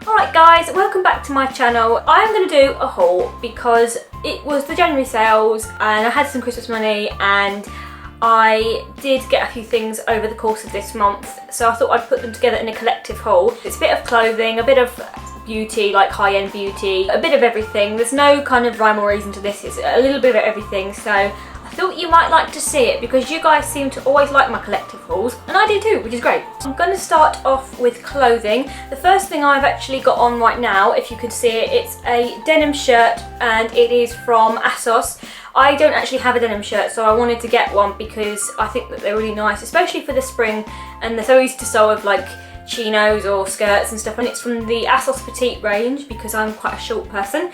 Alright guys, welcome back to my channel. I'm going to do a haul because it was the January sales and I had some Christmas money and I did get a few things over the course of this month, so I thought I'd put them together in a collective haul. It's a bit of clothing, a bit of beauty, like high-end beauty, a bit of everything. There's no kind of rhyme or reason to this, it's a little bit of everything, so I thought you might like to see it because you guys seem to always like my collective hauls, and I do too, which is great. I'm going to start off with clothing. The first thing I've actually got on right now, if you can see it, it's a denim shirt and it is from ASOS. I don't actually have a denim shirt, so I wanted to get one because I think that they're really nice, especially for the spring, and they're so easy to sew with like chinos or skirts and stuff. And it's from the ASOS Petite range because I'm quite a short person,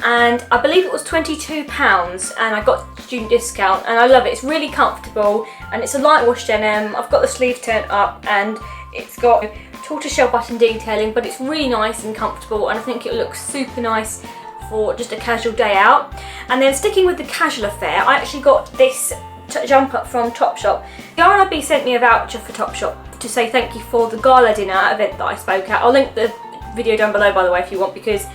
and I believe it was £22 and I got student discount and I love it. It's really comfortable and it's a light wash denim. I've got the sleeves turned up and it's got tortoiseshell button detailing, but it's really nice and comfortable, and I think it looks super nice for just a casual day out. And then sticking with the casual affair, I actually got this jumper from Topshop. The R&B sent me a voucher for Topshop to say thank you for the gala dinner event that I spoke at. I'll link the video down below by the way if you want, because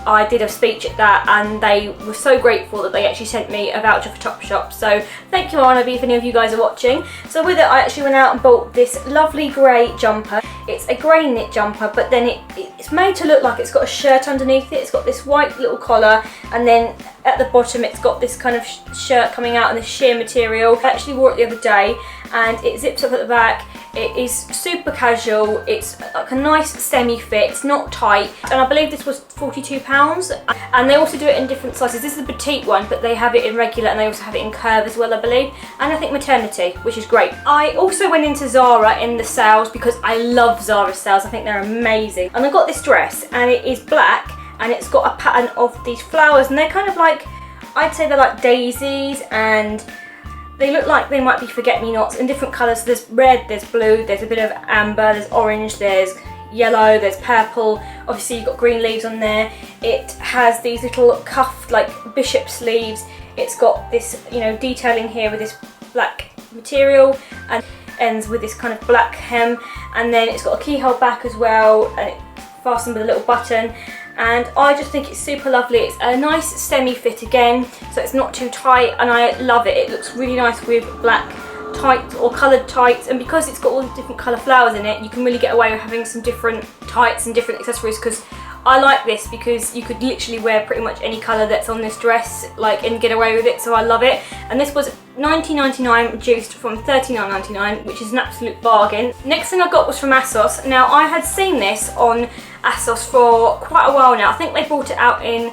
I did a speech at that and they were so grateful that they actually sent me a voucher for Topshop. So thank you R&B if any of you guys are watching. So with it I actually went out and bought this lovely grey jumper. It's a grey knit jumper, but then it's made to look like it's got a shirt underneath it. It's got this white little collar, and then at the bottom it's got this kind of shirt coming out in the sheer material. I actually wore it the other day and it zips up at the back. It is super casual, it's like a nice semi-fit, it's not tight, and I believe this was £42. And they also do it in different sizes. This is the petite one, but they have it in regular and they also have it in curve as well, I believe, and I think maternity, which is great. I also went into Zara in the sales because I love Zara sales, I think they're amazing. And I got this dress and it is black and it's got a pattern of these flowers, and they're kind of like, I'd say they're like daisies, and they look like they might be forget-me-nots in different colours. There's red, there's blue, there's a bit of amber, there's orange, there's yellow, there's purple. Obviously you've got green leaves on there. It has these little cuffed like bishop sleeves. It's got this, you know, detailing here with this black material, and ends with this kind of black hem, and then it's got a keyhole back as well, and it's fastened with a little button. And I just think it's super lovely. It's a nice semi-fit again, so it's not too tight, and I love it. It looks really nice with black tights or coloured tights, and because it's got all the different colour flowers in it, you can really get away with having some different tights and different accessories, because I like this because you could literally wear pretty much any colour that's on this dress like and get away with it, so I love it. And this was $19.99 reduced from $39.99, which is an absolute bargain. Next thing I got was from ASOS. Now I had seen this on ASOS for quite a while now. I think they brought it out in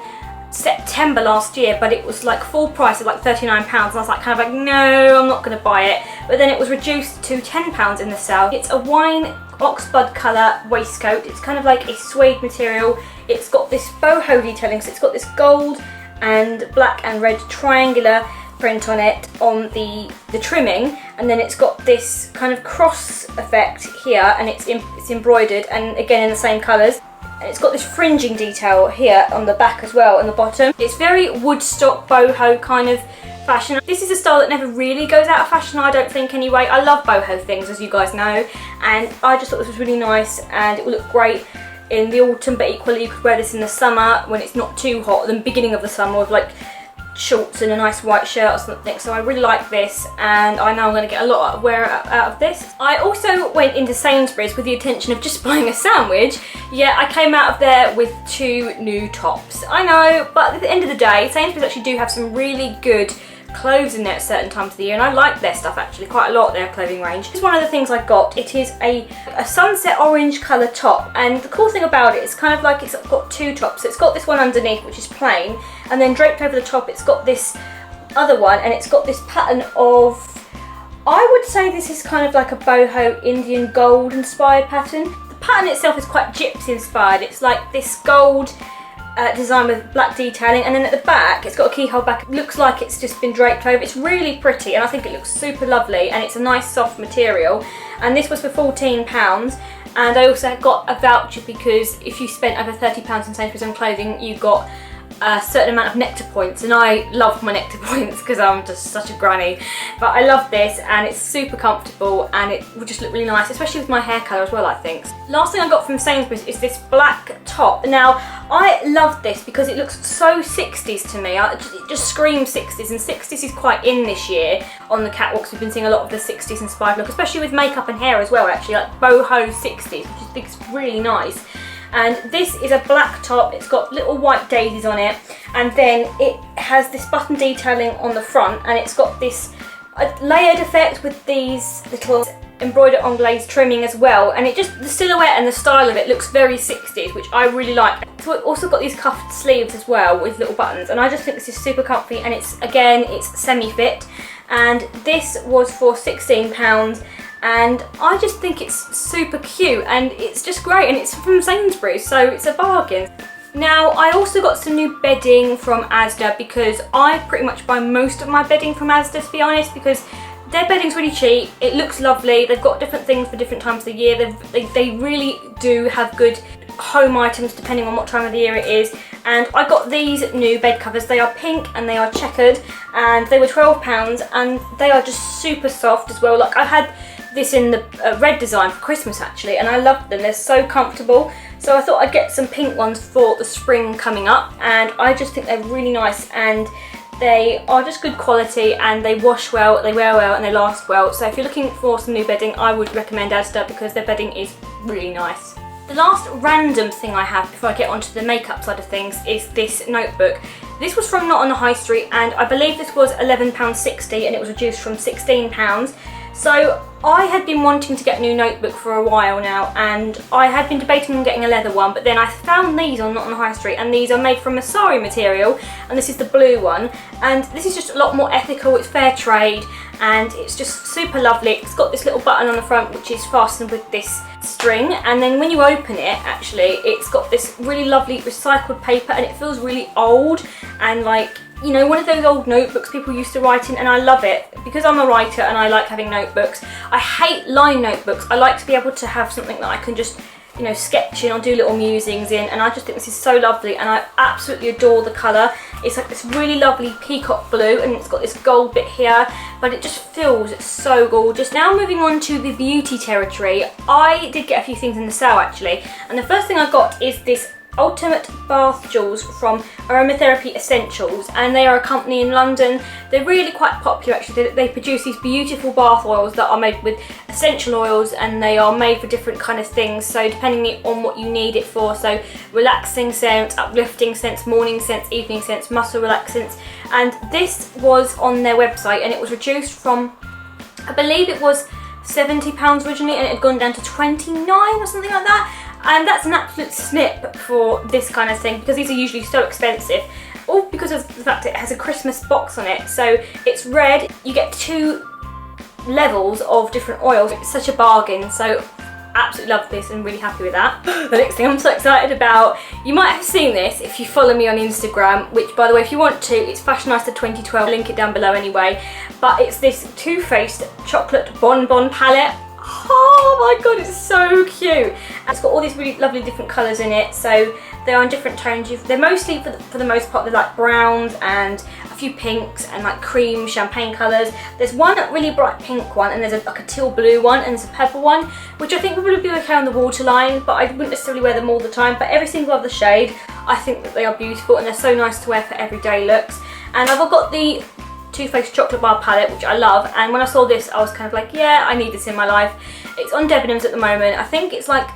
September last year, but it was like full price of like £39, and I was like kind of like, no, I'm not going to buy it. But then it was reduced to £10 in the sale. It's a wine oxbud colour waistcoat. It's kind of like a suede material. It's got this boho detailing, so it's got this gold and black and red triangular print on it on the trimming, and then it's got this kind of cross effect here, and it's embroidered, and again in the same colours. And it's got this fringing detail here on the back as well, and the bottom. It's very Woodstock boho kind of fashion. This is a style that never really goes out of fashion, I don't think anyway. I love boho things, as you guys know, and I just thought this was really nice and it would look great in the autumn, but equally you could wear this in the summer when it's not too hot, the beginning of the summer, with like shorts and a nice white shirt or something. So I really like this, and I know I'm going to get a lot of wear out of this. I also went into Sainsbury's with the intention of just buying a sandwich, yet I came out of there with 2 new tops. I know, but at the end of the day, Sainsbury's actually do have some really good clothes in there at certain times of the year, and I like their stuff actually quite a lot, their clothing range. This is one of the things I got. It is a sunset orange colour top, and the cool thing about it is kind of like it's got 2 tops. So it's got this one underneath which is plain, and then draped over the top it's got this other one, and it's got this pattern of, I would say this is kind of like a boho Indian gold inspired pattern. The pattern itself is quite gypsy inspired. It's like this gold design with black detailing, and then at the back it's got a keyhole back. It looks like it's just been draped over. It's really pretty, and I think it looks super lovely, and it's a nice soft material. And this was for £14, and I also got a voucher because if you spent over £30 in Sainsbury's on clothing, you got a certain amount of nectar points, and I love my nectar points because I'm just such a granny. But I love this, and it's super comfortable, and it would just look really nice, especially with my hair colour as well, I think. Last thing I got from Sainsbury's is this black top. Now, I love this because it looks so 60s to me. It just screams 60s, and 60s is quite in this year on the catwalks. We've been seeing a lot of the 60s inspired look, especially with makeup and hair as well, actually, like boho 60s, which I think is really nice. And this is a black top. It's got little white daisies on it, and then it has this button detailing on the front, and it's got this layered effect with these little embroidered anglaise trimming as well, and it just, the silhouette and the style of it looks very 60s, which I really like. So it's also got these cuffed sleeves as well with little buttons, and I just think this is super comfy, and it's semi-fit, and this was for £16. And I just think it's super cute, and it's just great, and it's from Sainsbury's, so it's a bargain. Now, I also got some new bedding from Asda, because I pretty much buy most of my bedding from Asda, to be honest, because their bedding's really cheap, it looks lovely, they've got different things for different times of the year, they really do have good home items depending on what time of the year it is. And I got these new bed covers. They are pink and they are checkered, and they were £12, and they are just super soft as well. Like, I had this in the red design for Christmas actually, and I loved them. They're so comfortable, so I thought I'd get some pink ones for the spring coming up, and I just think they're really nice, and they are just good quality, and they wash well, they wear well, and they last well. So if you're looking for some new bedding, I would recommend Asda, because their bedding is really nice. The last random thing I have before I get onto the makeup side of things is this notebook. This was from Not on the High Street, and I believe this was £11.60, and it was reduced from £16. So I had been wanting to get a new notebook for a while now, and I had been debating on getting a leather one, but then I found these on Not on the High Street, and these are made from Masari material, and this is the blue one, and this is just a lot more ethical. It's fair trade, and it's just super lovely. It's got this little button on the front which is fastened with this string, and then when you open it, actually, it's got this really lovely recycled paper, and it feels really old, and like, you know, one of those old notebooks people used to write in, and I love it because I'm a writer and I like having notebooks. I hate line notebooks. I like to be able to have something that I can just, you know, sketch in or do little musings in, and I just think this is so lovely, and I absolutely adore the colour. It's like this really lovely peacock blue, and it's got this gold bit here, but it just feels so gorgeous. Now moving on to the beauty territory, I did get a few things in the sale actually, and the first thing I got is this Ultimate Bath Jewels from Aromatherapy Essentials, and they are a company in London. They're really quite popular actually. They produce these beautiful bath oils that are made with essential oils, and they are made for different kind of things, so depending on what you need it for. So relaxing scents, uplifting scents, morning scents, evening scents, muscle relaxants, and this was on their website, and it was reduced from, I believe it was £70 originally, and it had gone down to 29 or something like that. And that's an absolute snip for this kind of thing, because these are usually so expensive, all because of the fact it has a Christmas box on it. So it's red, you get 2 levels of different oils. It's such a bargain, so absolutely love this and really happy with that. The next thing I'm so excited about, you might have seen this if you follow me on Instagram, which by the way, if you want to, it's Fashioneyesta 2012, I'll link it down below anyway, but it's this Too Faced chocolate bonbon palette. Oh my god, it's so cute. And it's got all these really lovely different colours in it, so they're on different tones. They're mostly, for the most part, they're like browns and a few pinks and like cream champagne colours. There's one really bright pink one, and there's like a teal blue one, and there's a purple one, which I think would probably be okay on the waterline, but I wouldn't necessarily wear them all the time. But every single other shade, I think that they are beautiful, and they're so nice to wear for everyday looks. And I've got the Too Faced chocolate bar palette, which I love, and when I saw this I was kind of like, yeah, I need this in my life. It's on Debenhams at the moment. I think it's like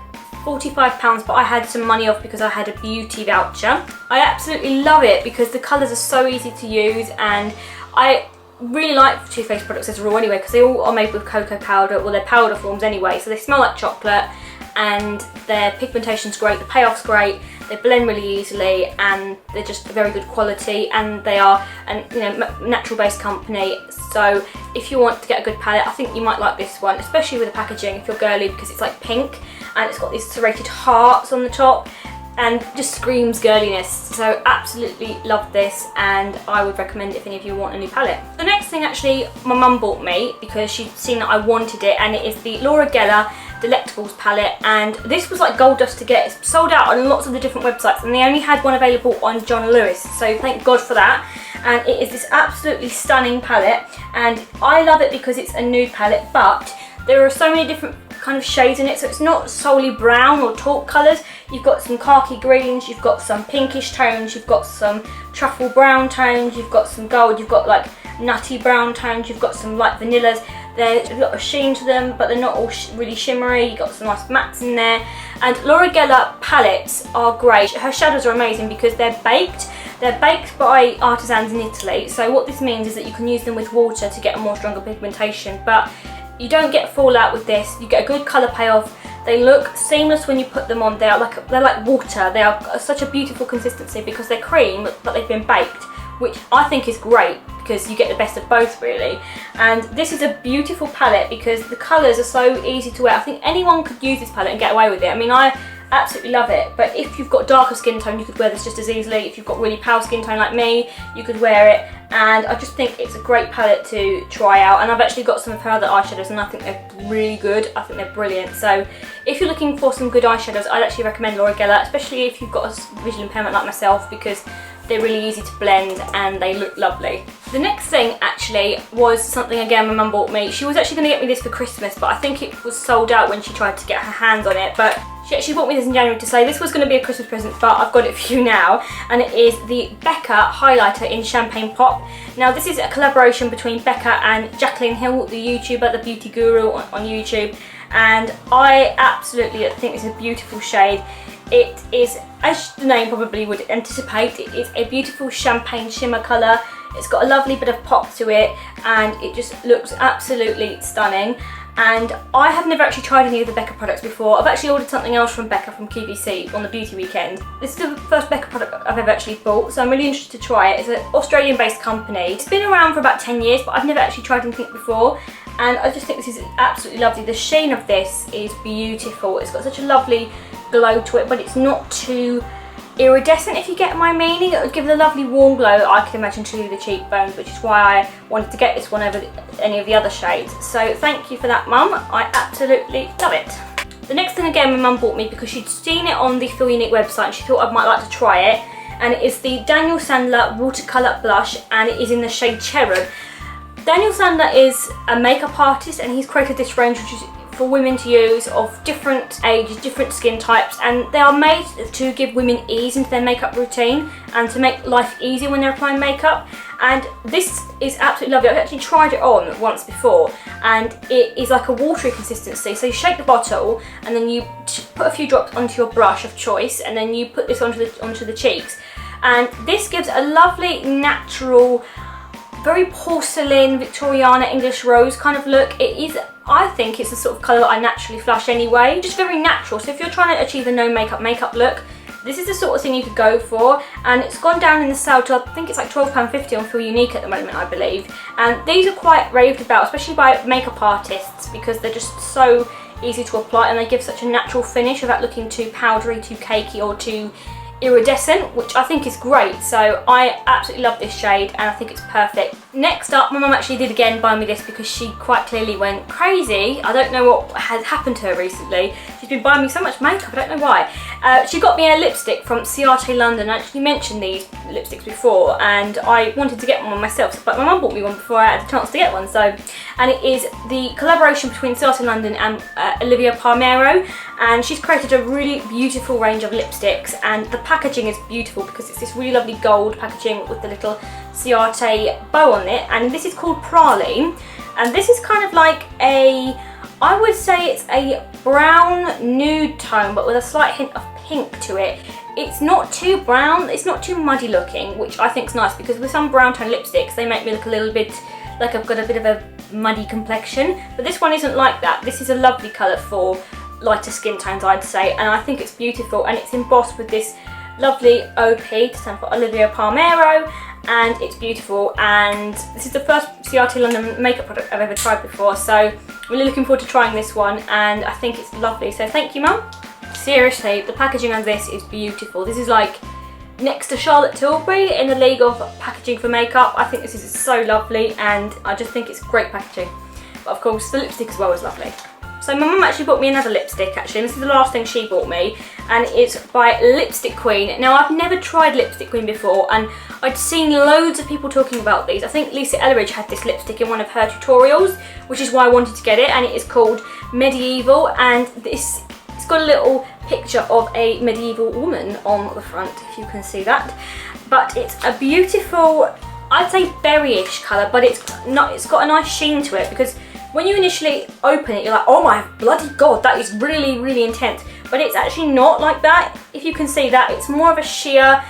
£45, but I had some money off because I had a beauty voucher. I absolutely love it because the colours are so easy to use, and I really like Too Faced products as a rule anyway, because they all are made with cocoa powder, well, they're powder forms anyway, so they smell like chocolate, and their pigmentation's great, the payoff's great, they blend really easily, and they're just very good quality, and they are a natural based company. So if you want to get a good palette, I think you might like this one, especially with the packaging if you're girly, because it's like pink and it's got these serrated hearts on the top and just screams girliness. So absolutely love this, and I would recommend it if any of you want a new palette. The next thing actually my mum bought me because she'd seen that I wanted it, and it is the Laura Geller Delectables palette, and this was like gold dust to get. It's sold out on lots of the different websites, and they only had one available on John Lewis, so thank God for that. And it is this absolutely stunning palette, and I love it because it's a nude palette, but there are so many different kind of shades in it, so it's not solely brown or taupe colours. You've got some khaki greens, you've got some pinkish tones, you've got some truffle brown tones, you've got some gold, you've got like nutty brown tones, you've got some light vanillas. There's a lot of sheen to them, but they're not all really shimmery. You've got some nice mattes in there. And Laura Geller palettes are great. Her shadows are amazing because they're baked. They're baked by artisans in Italy, so what this means is that you can use them with water to get a more stronger pigmentation, but you don't get fallout with this. You get a good colour payoff. They look seamless when you put them on. They're like water. They are such a beautiful consistency because they're cream, but they've been baked, which I think is great because you get the best of both really. And this is a beautiful palette because the colours are so easy to wear. I think anyone could use this palette and get away with it. I mean, I absolutely love it, but if you've got darker skin tone, you could wear this just as easily. If you've got really pale skin tone like me, you could wear it, and I just think it's a great palette to try out. And I've actually got some of her other eyeshadows, and I think they're really good. I think they're brilliant. So if you're looking for some good eyeshadows, I'd actually recommend Laura Geller, especially if you've got a visual impairment like myself, because they're really easy to blend and they look lovely. The next thing actually was something again my mum bought me. She was actually going to get me this for Christmas, but I think it was sold out when she tried to get her hands on it. But she actually bought me this in January to say this was going to be a Christmas present, but I've got it for you now. And it is the Becca highlighter in Champagne Pop. Now this is a collaboration between Becca and Jaclyn Hill, the YouTuber, the beauty guru on YouTube. And I absolutely think it's a beautiful shade. It is, as the name probably would anticipate, it is a beautiful champagne shimmer colour. It's got a lovely bit of pop to it, and it just looks absolutely stunning. And I have never actually tried any of the Becca products before. I've actually ordered something else from Becca from QVC on the beauty weekend. This is the first Becca product I've ever actually bought, so I'm really interested to try it. It's an Australian-based company. It's been around for about 10 years, but I've never actually tried anything before. And I just think this is absolutely lovely. The sheen of this is beautiful. It's got such a lovely glow to it, but it's not too iridescent, if you get my meaning. It would give it a lovely warm glow, I can imagine, to the cheekbones, which is why I wanted to get this one over any of the other shades. So thank you for that, Mum. I absolutely love it. The next thing again my mum bought me because she'd seen it on the Feel Unique website and she thought I might like to try it, and it is the Daniel Sandler watercolour blush, and it is in the shade Cherub. Daniel Sandler is a makeup artist, and he's created this range which is for women to use, of different ages, different skin types, and they are made to give women ease into their makeup routine and to make life easier when they're applying makeup. And this is absolutely lovely. I've actually tried it on once before, and it is like a watery consistency. So you shake the bottle and then you put a few drops onto your brush of choice, and then you put this onto the cheeks, and this gives a lovely natural, very porcelain, Victoriana, English rose kind of look. It is, I think it's the sort of colour that I naturally flush anyway, just very natural. So if you're trying to achieve a no makeup look, this is the sort of thing you could go for. And it's gone down in the sale to, I think it's like £12.50 on Feel Unique at the moment, I believe. And these are quite raved about, especially by makeup artists, because they're just so easy to apply and they give such a natural finish without looking too powdery, too cakey, or too iridescent, which I think is great. So I absolutely love this shade and I think it's perfect. Next up, my mum actually did again buy me this because she quite clearly went crazy. I don't know what has happened to her recently. She's been buying me so much makeup, I don't know why. She got me a lipstick from Ciate London. I actually mentioned these lipsticks before and I wanted to get one myself, but my mum bought me one before I had a chance to get one. So, and it is the collaboration between Ciate London and Olivia Palmero, and she's created a really beautiful range of lipsticks, and the packaging is beautiful because it's this really lovely gold packaging with the little Ciate bow on it, and this is called Praline, and this is kind of like a, I would say it's a brown nude tone but with a slight hint of pink to it. It's not too brown, it's not too muddy looking, which I think is nice because with some brown tone lipsticks they make me look a little bit like I've got a bit of a muddy complexion, but this one isn't like that. This is a lovely colour for lighter skin tones, I'd say, and I think it's beautiful, and it's embossed with this lovely OP to stand for Olivia Palmero, and it's beautiful. And this is the first Ciate London makeup product I've ever tried before, so really looking forward to trying this one, and I think it's lovely. So thank you, Mum. Seriously, the packaging on this is beautiful. This is like next to Charlotte Tilbury in the league of packaging for makeup. I think this is so lovely and I just think it's great packaging. But of course the lipstick as well is lovely. So my mum actually bought me another lipstick actually, and this is the last thing she bought me, and it's by Lipstick Queen. Now I've never tried Lipstick Queen before, and I'd seen loads of people talking about these. I think Lisa Elleridge had this lipstick in one of her tutorials, which is why I wanted to get it, and it is called Medieval, and it's got a little picture of a medieval woman on the front, if you can see that. But it's a beautiful, I'd say berryish colour, but it's got a nice sheen to it, because when you initially open it, you're like, oh my bloody god, that is really, really intense. But it's actually not like that. If you can see that, it's more of a sheer,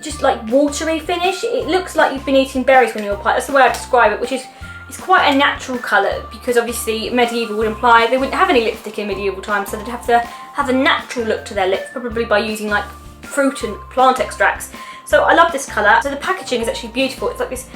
just like watery finish. It looks like you've been eating berries when you apply it. That's the way I describe it, which is, it's quite a natural colour, because obviously medieval would imply they wouldn't have any lipstick in medieval times, so they'd have to have a natural look to their lips, probably by using like fruit and plant extracts. So I love this colour. So the packaging is actually beautiful. It's like this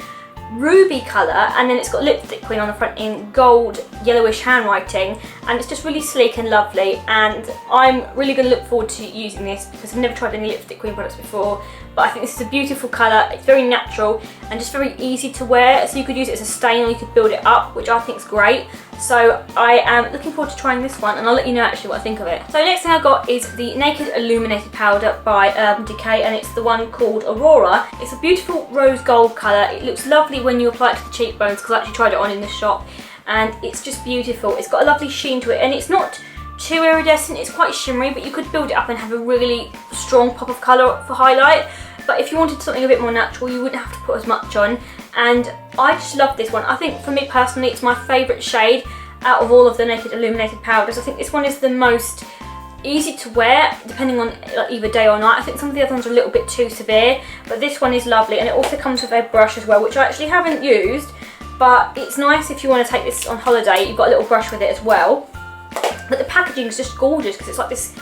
ruby colour, and then it's got Lipstick Queen on the front in gold yellowish handwriting, and it's just really sleek and lovely, and I'm really going to look forward to using this because I've never tried any Lipstick Queen products before. But I think this is a beautiful colour. It's very natural and just very easy to wear, so you could use it as a stain or you could build it up, which I think is great. So I am looking forward to trying this one, and I'll let you know actually what I think of it. So next thing I got is the Naked Illuminated Powder by Urban Decay, and it's the one called Aurora. It's a beautiful rose gold colour. It looks lovely when you apply it to the cheekbones, because I actually tried it on in the shop, and it's just beautiful. It's got a lovely sheen to it, and it's not too iridescent, it's quite shimmery, but you could build it up and have a really strong pop of colour for highlight. But if you wanted something a bit more natural, you wouldn't have to put as much on, and I just love this one. I think for me personally, it's my favourite shade out of all of the Naked Illuminated Powders. I think this one is the most easy to wear, depending on like either day or night. I think some of the other ones are a little bit too severe, but this one is lovely, and it also comes with a brush as well, which I actually haven't used, but it's nice if you want to take this on holiday. You've got a little brush with it as well. But the packaging is just gorgeous, because it's like this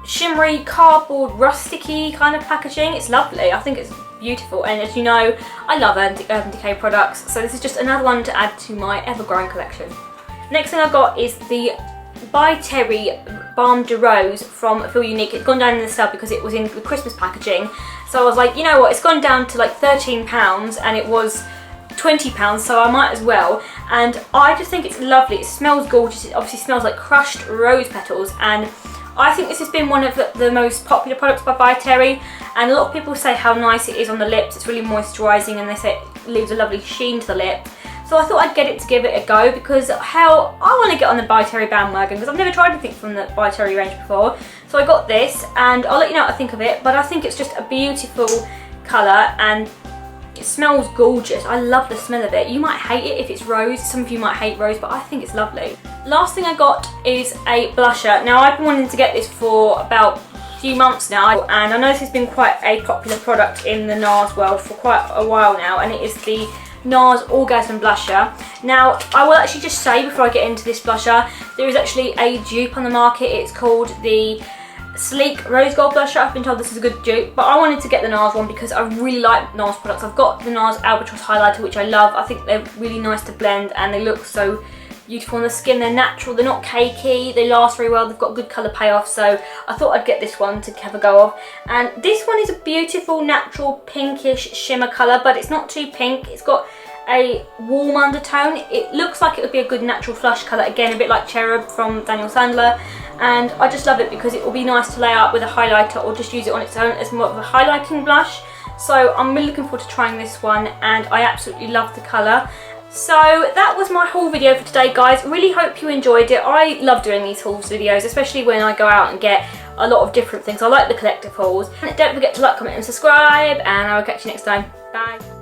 shimmery, cardboard, rusticy kind of packaging. It's lovely. I think it's beautiful, and as you know, I love Urban Decay products, so this is just another one to add to my ever-growing collection. Next thing I got is the By Terry Balm de Rose from Feel Unique. It's gone down in the sale because it was in the Christmas packaging, so I was like, you know what, it's gone down to like £13 and it was £20, so I might as well. And I just think it's lovely. It smells gorgeous. It obviously smells like crushed rose petals, and I think this has been one of the most popular products by Terry, and a lot of people say how nice it is on the lips. It's really moisturising, and they say it leaves a lovely sheen to the lip. So I thought I'd get it to give it a go, because hell, I want to get on the By Terry bandwagon, because I've never tried anything from the By Terry range before. So I got this, and I'll let you know what I think of it, but I think it's just a beautiful colour, and it smells gorgeous. I love the smell of it. You might hate it if it's rose. Some of you might hate rose, but I think it's lovely. Last thing I got is a blusher. Now I've been wanting to get this for about a few months now, and I know this has been quite a popular product in the NARS world for quite a while now, and it is the NARS Orgasm Blusher. Now I will actually just say before I get into this blusher, there is actually a dupe on the market. It's called the Sleek Rose Gold Blusher. I've been told this is a good dupe, but I wanted to get the NARS one because I really like NARS products. I've got the NARS Albatross Highlighter, which I love. I think they're really nice to blend, and they look so beautiful on the skin. They're natural, they're not cakey, they last very well, they've got good colour payoff, so I thought I'd get this one to have a go of. And this one is a beautiful natural pinkish shimmer colour, but it's not too pink. It's got a warm undertone. It looks like it would be a good natural flush colour, again a bit like Cherub from Daniel Sandler, and I just love it because it will be nice to lay out with a highlighter or just use it on its own as more of a highlighting blush. So I'm really looking forward to trying this one, and I absolutely love the colour. So that was my haul video for today, guys. Really hope you enjoyed it. I love doing these hauls videos, especially when I go out and get a lot of different things. I like the collective hauls. And don't forget to like, comment and subscribe, and I will catch you next time. Bye.